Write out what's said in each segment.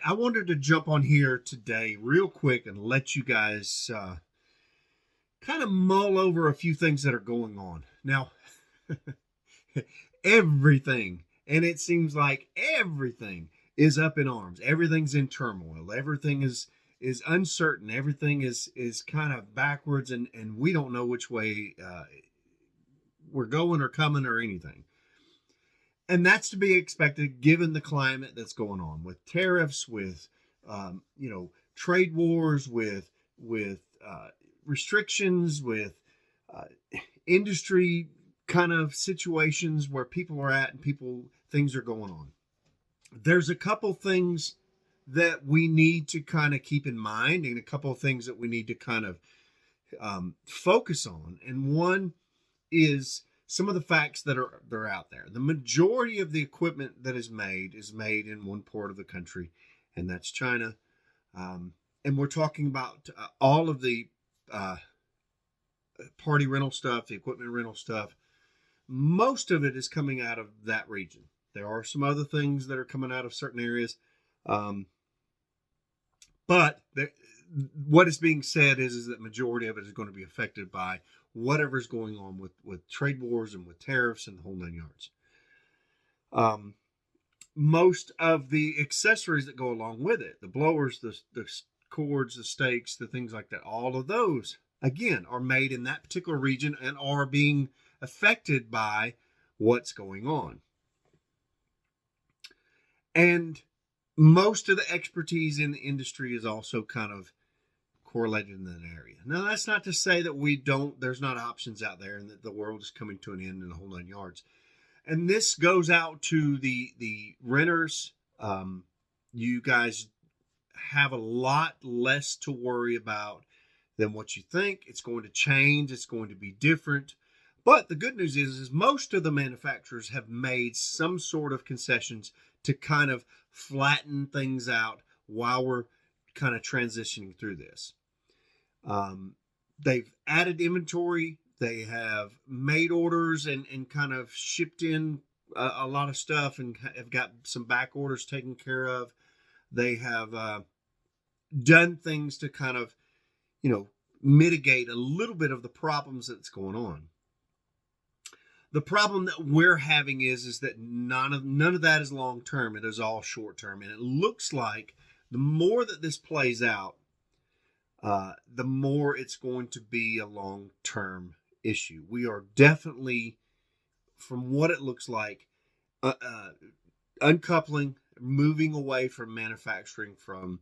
I wanted to jump on here today real quick and let you guys kind of mull over a few things that are going on. Now, everything, and it seems like everything is up in arms. Everything's in turmoil. Everything is uncertain. Everything is kind of backwards, and we don't know which way we're going or coming or anything. And that's to be expected given the climate that's going on with tariffs, with trade wars, with restrictions, with uh, industry kind of situations where people are at and things are going on. There's a couple things that we need to kind of keep in mind, and a couple of things that we need to kind of focus on. And one is some of the facts that are out there. The majority of the equipment that is made in one part of the country, and that's China. And we're talking about all of the party rental stuff, the equipment rental stuff. Most of it is coming out of that region. There are some other things that are coming out of certain areas, but what is being said is that majority of it is going to be affected by whatever's going on with trade wars and with tariffs and the whole 9 yards. Most of the accessories that go along with it, the blowers, the cords, the stakes, the things like that, all of those, again, are made in that particular region and are being affected by what's going on. And most of the expertise in the industry is also kind of correlated in that area. Now, that's not to say that there's not options out there and that the world is coming to an end in the whole 9 yards. And this goes out to the renters. You guys have a lot less to worry about than what you think. It's going to change. It's going to be different. But the good news is most of the manufacturers have made some sort of concessions to kind of flatten things out while we're kind of transitioning through this. They've added inventory. They have made orders and kind of shipped in a lot of stuff and have got some back orders taken care of. They have done things to kind of, mitigate a little bit of the problems that's going on. The problem that we're having is that none of that is long term. It is all short term, and it looks like the more that this plays out, the more it's going to be a long term issue. We are definitely, from what it looks like, uncoupling, moving away from manufacturing from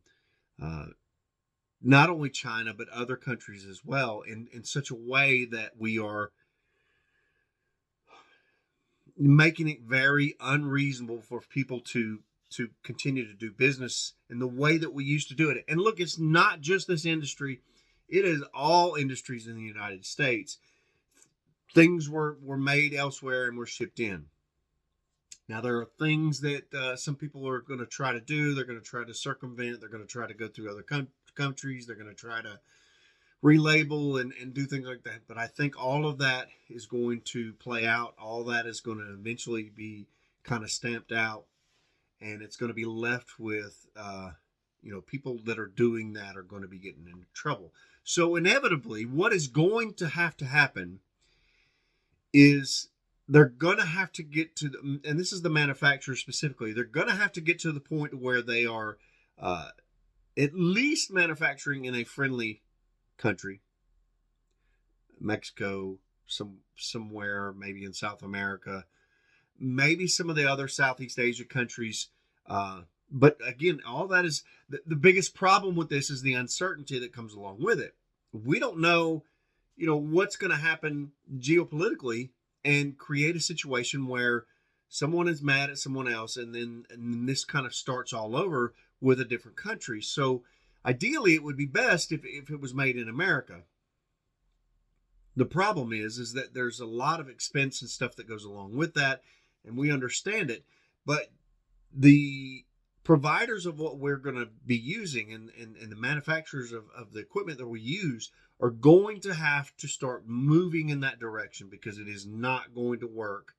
not only China but other countries as well, in such a way that we are making it very unreasonable for people to continue to do business in the way that we used to do it. And look, it's not just this industry. It is all industries in the United States. Things were made elsewhere and were shipped in. Now, there are things that some people are going to try to do. They're going to try to circumvent. They're going to try to go through other countries. They're going to try to relabel and do things like that. But I think all of that is going to play out. All that is going to eventually be kind of stamped out. And it's going to be left with, people that are doing that are going to be getting into trouble. So inevitably, what is going to happen is they're going to have to get to, and this is the manufacturer specifically, they're going to have to get to the point where they are at least manufacturing in a friendly country, Mexico, somewhere maybe in South America, maybe some of the other Southeast Asia countries. But again, all that is the biggest problem with this is the uncertainty that comes along with it. We don't know, what's going to happen geopolitically and create a situation where someone is mad at someone else. And then this kind of starts all over with a different country. So ideally it would be best if it was made in America. The problem is that there's a lot of expense and stuff that goes along with that. And we understand it, but the providers of what we're going to be using and the manufacturers of the equipment that we use are going to have to start moving in that direction, because it is not going to work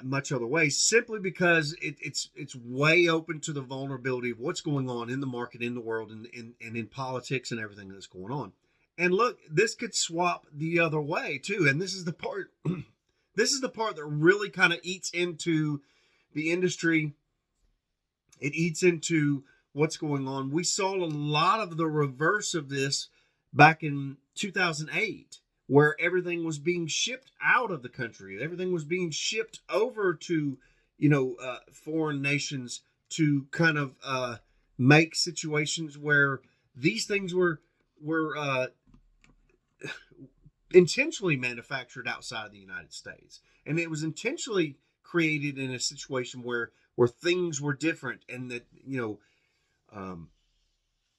much other way, simply because it's way open to the vulnerability of what's going on in the market, in the world, and in politics and everything that's going on. And look, this could swap the other way too. And this is the part. This is the part that really kind of eats into the industry. It eats into what's going on. We saw a lot of the reverse of this back in 2008, where everything was being shipped out of the country. Everything was being shipped over to, foreign nations to kind of make situations where these things were intentionally manufactured outside of the United States, and it was intentionally created in a situation where things were different, and that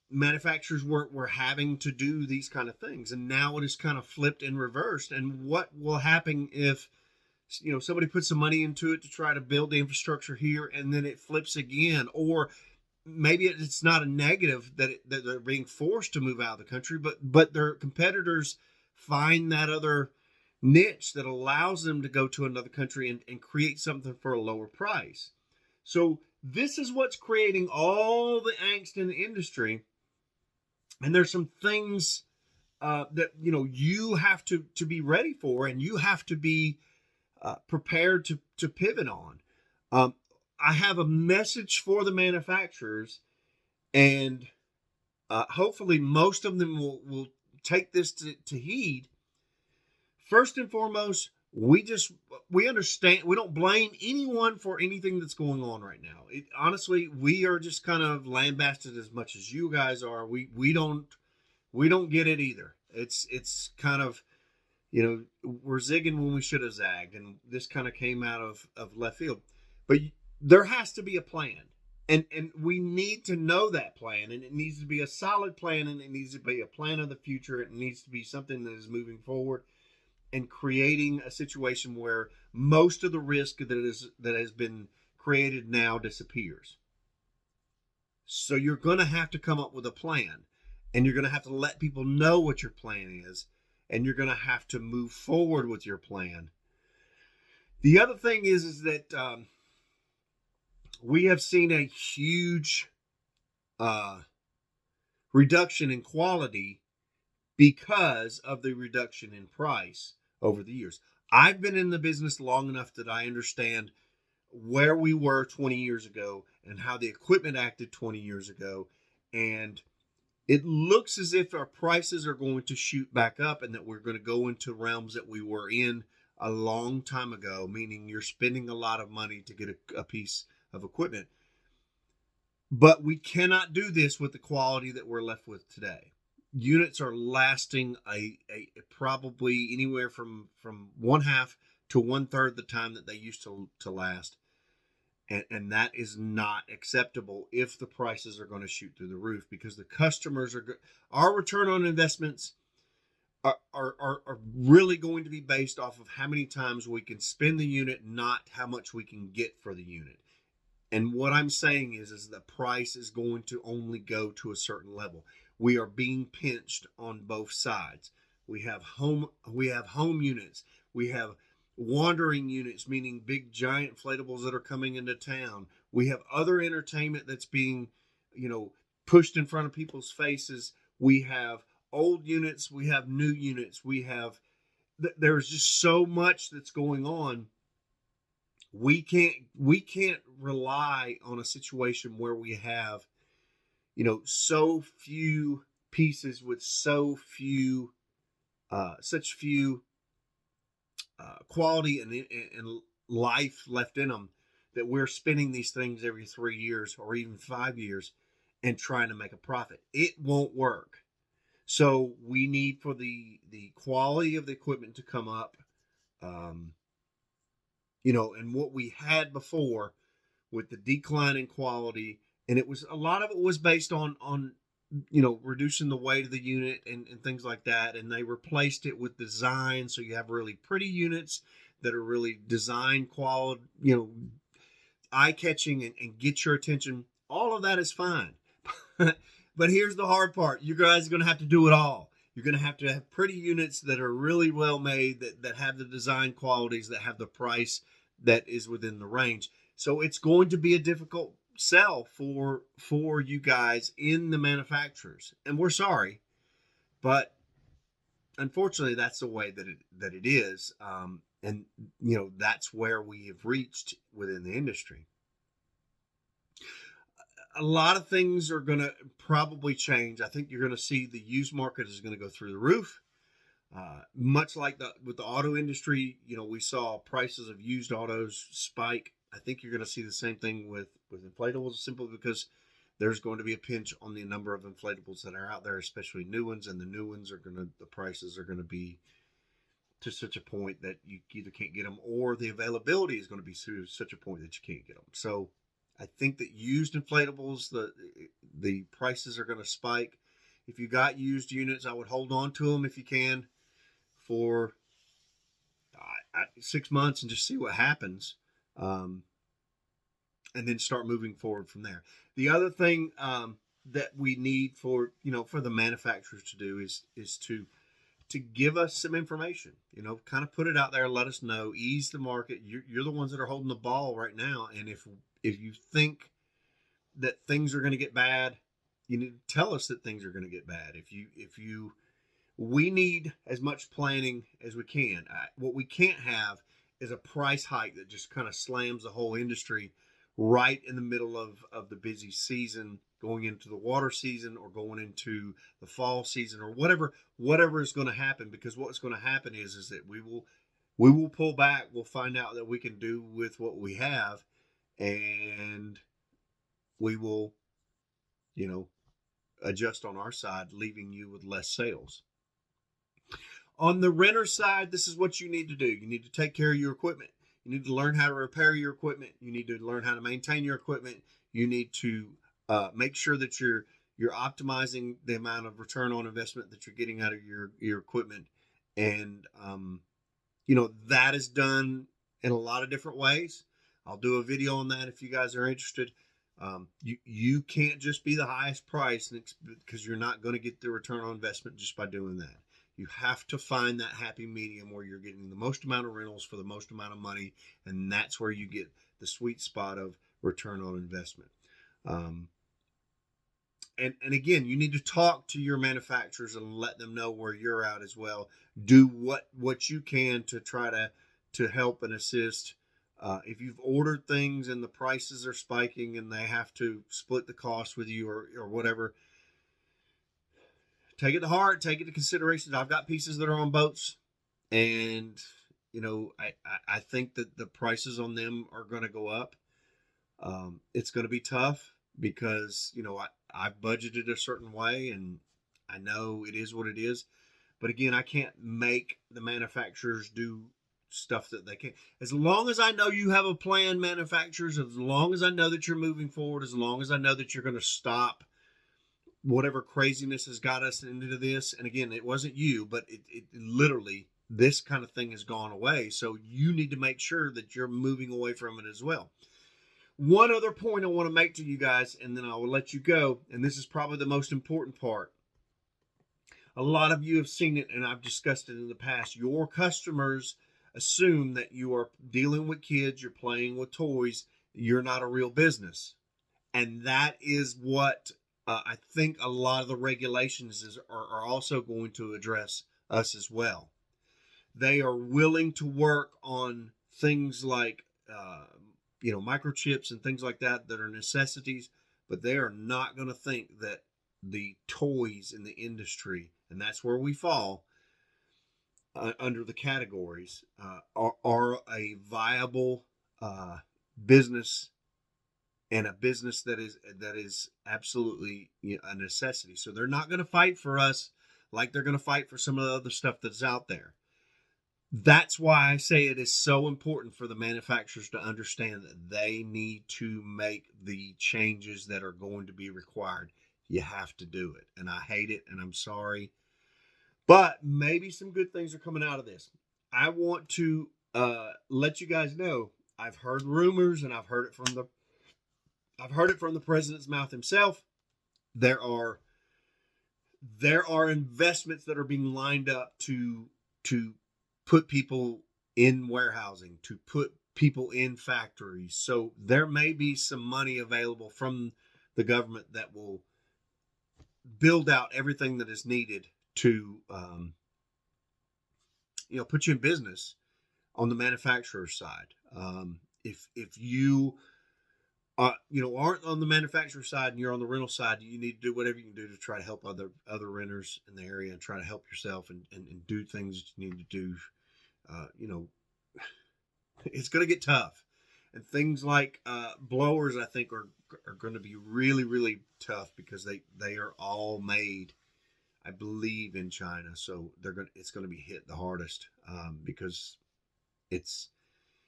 manufacturers were having to do these kind of things. And now it is kind of flipped and reversed. And what will happen if somebody puts some money into it to try to build the infrastructure here, and then it flips again? Or maybe it's not a negative that they're being forced to move out of the country, but their competitors find that other niche that allows them to go to another country and create something for a lower price. So this is what's creating all the angst in the industry. And there's some things that you have to be ready for, and you have to be prepared to pivot on. I have a message for the manufacturers, and hopefully most of them will take this to heed. First and foremost, we understand. We don't blame anyone for anything that's going on right now. Honestly, we are just kind of lambasted as much as you guys are. We don't get it either. It's kind of, we're zigging when we should have zagged, and this kind of came out of left field. But there has to be a plan. And we need to know that plan, and it needs to be a solid plan, and it needs to be a plan of the future. It needs to be something that is moving forward and creating a situation where most of the risk that has been created now disappears. So you're going to have to come up with a plan, and you're going to have to let people know what your plan is, and you're going to have to move forward with your plan. The other thing is that we have seen a huge reduction in quality because of the reduction in price over the years. I've been in the business long enough that I understand where we were 20 years ago and how the equipment acted 20 years ago. And it looks as if our prices are going to shoot back up, and that we're going to go into realms that we were in a long time ago, meaning you're spending a lot of money to get a piece of equipment. But we cannot do this with the quality that we're left with today. Units are lasting a probably anywhere from 1/2 to 1/3 the time that they used to last. And that is not acceptable if the prices are going to shoot through the roof, because the customers our return on investments are really going to be based off of how many times we can spend the unit, not how much we can get for the unit. And what I'm saying is the price is going to only go to a certain level. We are being pinched on both sides. We have home units. We have wandering units, meaning big giant inflatables that are coming into town. We have other entertainment that's being, pushed in front of people's faces. We have old units. We have new units. There's just so much that's going on. We can't rely on a situation where we have, so few pieces with such few quality and life left in them, that we're spinning these things every 3 years or even 5 years and trying to make a profit. It won't work. So we need for the quality of the equipment to come up. And what we had before with the decline in quality, and a lot of it was based on reducing the weight of the unit and things like that. And they replaced it with design. So you have really pretty units that are really design quality, eye-catching and get your attention. All of that is fine. But here's the hard part. You guys are going to have to do it all. You're going to have pretty units that are really well made, that have the design qualities, that have the price that is within the range. So it's going to be a difficult sell for you guys in the manufacturers, and we're sorry, but unfortunately that's the way that it is. And that's where we have reached within the industry. A lot of things are going to probably change. I think you're going to see the used market is going to go through the roof. Much like with the auto industry, we saw prices of used autos spike. I think you're going to see the same thing with inflatables, simply because there's going to be a pinch on the number of inflatables that are out there, especially new ones, and the new ones the prices are going to be to such a point that you either can't get them, or the availability is going to be to such a point that you can't get them. So I think that used inflatables, the prices are going to spike. If you got used units, I would hold on to them if you can for 6 months and just see what happens, and then start moving forward from there. The other thing that we need for the manufacturers to do is to give us some information, kind of put it out there, let us know, ease the market. You're the ones that are holding the ball right now. And if you think that things are going to get bad, you need to tell us that things are going to get bad. We need as much planning as we can. What we can't have is a price hike that just kind of slams the whole industry right in the middle of the busy season, going into the water season or going into the fall season, or whatever is going to happen. Because what's going to happen is that we will pull back. We'll find out that we can do with what we have, and we will adjust on our side, leaving you with less sales. On the renter side, this is what you need to do. You need to take care of your equipment. You need to learn how to repair your equipment. You need to learn how to maintain your equipment. You need to make sure that you're optimizing the amount of return on investment that you're getting out of your equipment. And that is done in a lot of different ways. I'll do a video on that if you guys are interested. You can't just be the highest price, because you're not going to get the return on investment just by doing that. You have to find that happy medium where you're getting the most amount of rentals for the most amount of money, and that's where you get the sweet spot of return on investment. And again, you need to talk to your manufacturers and let them know where you're at as well. Do what you can to try to help and assist. If you've ordered things and the prices are spiking and they have to split the cost with you or whatever, take it to heart, take it to consideration. I've got pieces that are on boats, and I think that the prices on them are going to go up. It's going to be tough because I've budgeted a certain way, and I know it is what it is. But again, I can't make the manufacturers do stuff that they can't. As long as I know you have a plan, manufacturers, as long as I know that you're moving forward, as long as I know that you're going to stop whatever craziness has got us into this. And again, it wasn't you, but it literally, this kind of thing has gone away. So you need to make sure that you're moving away from it as well. One other point I want to make to you guys, and then I will let you go. And this is probably the most important part. A lot of you have seen it, and I've discussed it in the past. Your customers assume that you are dealing with kids, you're playing with toys, you're not a real business. And that is what I think a lot of the regulations are also going to address us as well. They are willing to work on things like microchips and things like that are necessities, but they are not going to think that the toys in the industry, and that's where we fall under the categories, are a viable business, and a business that is absolutely a necessity. So they're not going to fight for us like they're going to fight for some of the other stuff that's out there. That's why I say it is so important for the manufacturers to understand that they need to make the changes that are going to be required. You have to do it. And I hate it, and I'm sorry. But maybe some good things are coming out of this. I want to let you guys know, I've heard rumors, and I've heard it from the president's mouth himself. There are investments that are being lined up to put people in warehousing, to put people in factories. So there may be some money available from the government that will build out everything that is needed to, put you in business on the manufacturer side. If you aren't on the manufacturer side and you're on the rental side, you need to do whatever you can do to try to help other renters in the area and try to help yourself and do things that you need to do. It's going to get tough, and things like blowers, I think, are going to be really, really tough because they are all made, I believe, in China. So it's going to be hit the hardest, because it's,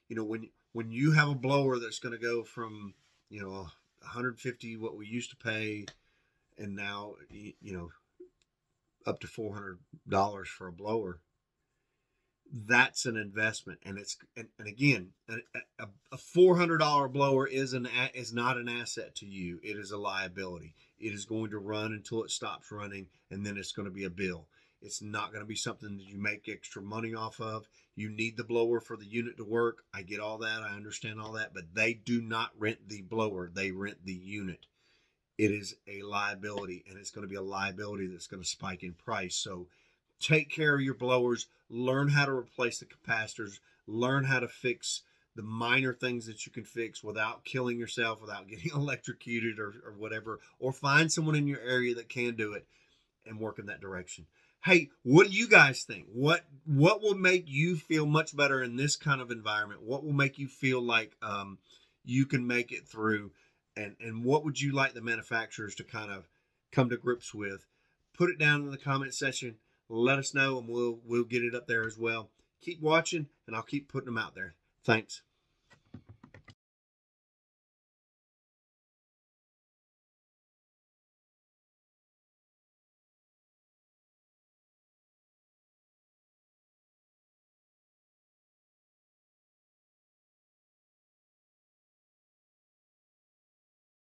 when you have a blower that's going to go from 150 what we used to pay, and now up to $400 for a blower. That's an investment, and again, a $400 blower is not an asset to you. It is a liability. It is going to run until it stops running, and then it's going to be a bill. It's not going to be something that you make extra money off of. You need the blower for the unit to work. I get all that. I understand all that, but they do not rent the blower. They rent the unit. It is a liability, and it's going to be a liability that's going to spike in price. So take care of your blowers. Learn how to replace the capacitors. Learn how to fix the minor things that you can fix without killing yourself, without getting electrocuted or whatever, or find someone in your area that can do it and work in that direction. Hey, what do you guys think? What will make you feel much better in this kind of environment? What will make you feel like you can make it through? And what would you like the manufacturers to kind of come to grips with? Put it down in the comment section. Let us know, and we'll get it up there as well. Keep watching, and I'll keep putting them out there. Thanks.